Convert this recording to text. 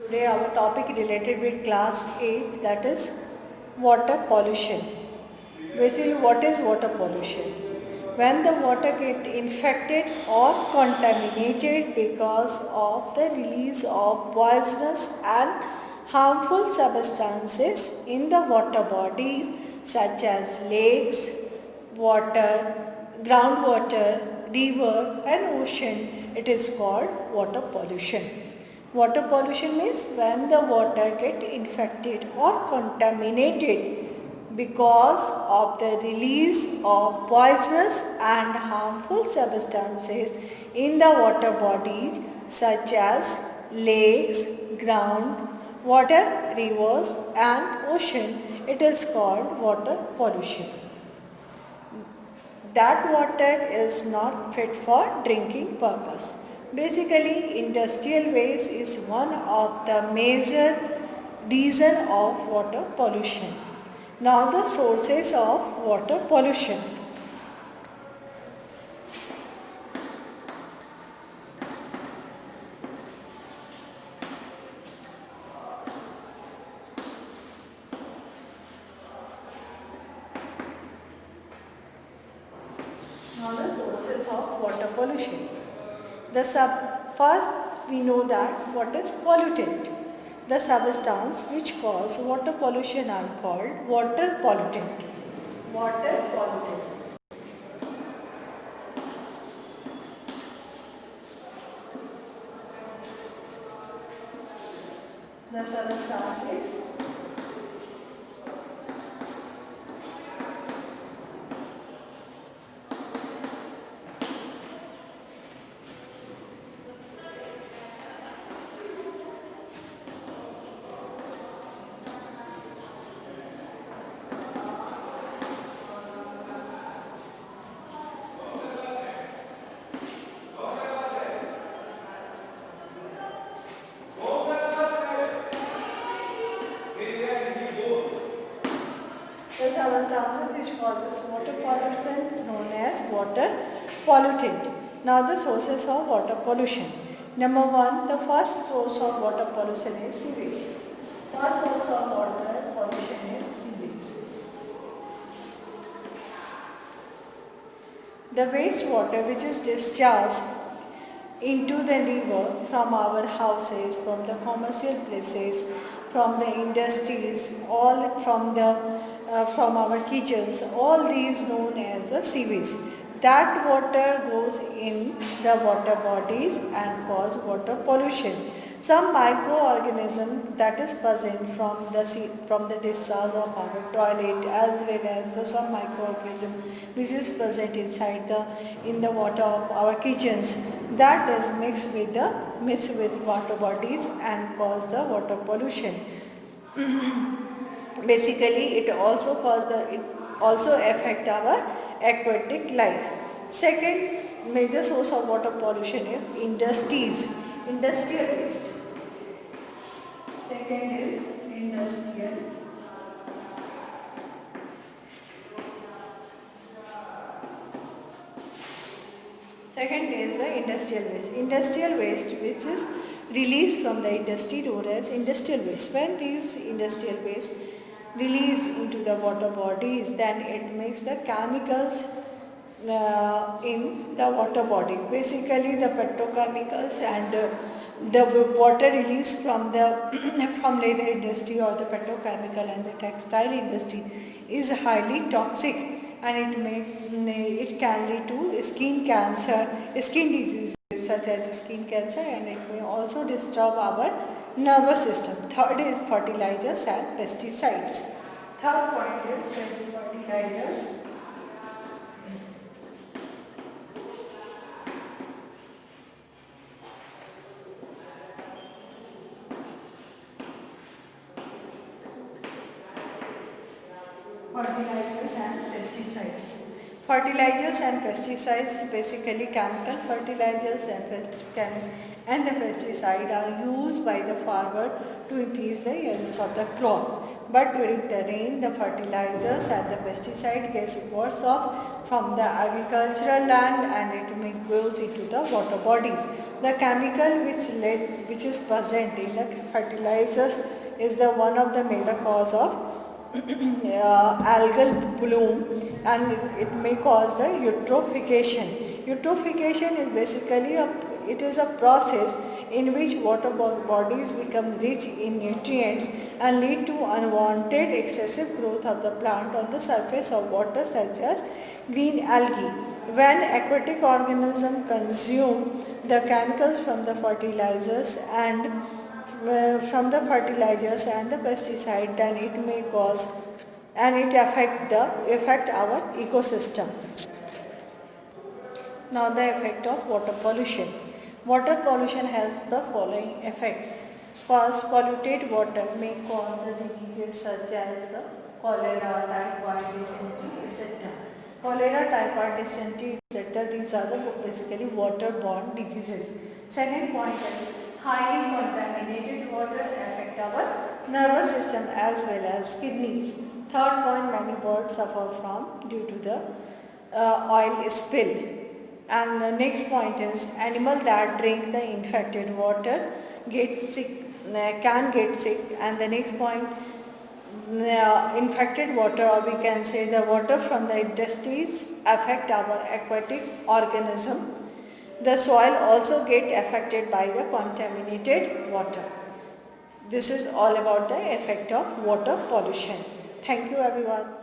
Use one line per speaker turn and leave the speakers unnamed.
Today our topic related with class 8, that is water pollution. Basically, what is water pollution? When the water get infected or contaminated because of the release of poisonous and harmful substances in the water bodies such as lakes, water, groundwater, river and ocean, it is called water pollution. Water pollution means when the water get infected or contaminated because of the release of poisonous and harmful substances in the water bodies such as lakes, ground, water, rivers and ocean. It is called water pollution. That water is not fit for drinking purpose. Basically, industrial waste is one of the major reason of water pollution. Now the sources of water pollution. Now the sources of water pollution. First we know that what is pollutant. The substance which cause water pollution are called water pollutant. Water pollutant. The substances which causes water pollution known as water pollutant. Now the sources of water pollution. Number one, the first source of water pollution is sewage. First source of water pollution is sewage. The wastewater which is discharged into the river from our houses, from the commercial places, from the industries, all from our kitchens, all these known as the sewage. That water goes in the water bodies and cause water pollution. Some microorganism that is present from the discharge of our toilet, as well as some microorganism which is present in the water of our kitchens, that is mixed with water bodies and cause the water pollution. Basically, it also affect our aquatic life. Second major source of water pollution is industrial waste. Second is industrial. Second is the industrial waste. Industrial waste which is released from the industry known as industrial waste. When these industrial waste release into the water bodies, then it makes the chemicals in the water bodies. Basically, the petrochemicals and the water released from the from leather industry or the petrochemical and the textile industry is highly toxic, and it can lead to skin cancer, skin diseases such as skin cancer, and it may also disturb our nervous system. Third is fertilizers and pesticides. Third point is fertilizers. Fertilizers and pesticides. Fertilizers and pesticides, basically chemical fertilizers and the pesticide are used by the farmer to increase the yields of the crop. But during the rain, the fertilizers and the pesticide gets worse off from the agricultural land and it goes into the water bodies. The chemical which is present in the fertilizers is the one of the major cause of algal bloom, and it may cause the eutrophication. Eutrophication is basically it is a process in which water bodies become rich in nutrients and lead to unwanted excessive growth of the plant on the surface of water, such as green algae. When aquatic organisms consume the chemicals from the fertilizers and the pesticide, then it may cause and it affect our ecosystem. Now the effect of water pollution. Water pollution has the following effects. First, polluted water may cause the diseases such as the cholera, typhoid, dysentery, etc. Cholera, typhoid, dysentery, etc. These are the basically waterborne diseases. Second point is highly contaminated water affect our nervous system as well as kidneys. Third point, many birds suffer from due to the oil spill. And the next point is animals that drink the infected water can get sick. And the next point, infected water, or we can say the water from the industries, affect our aquatic organism. The soil also get affected by the contaminated water. This is all about the effect of water pollution. Thank you everyone.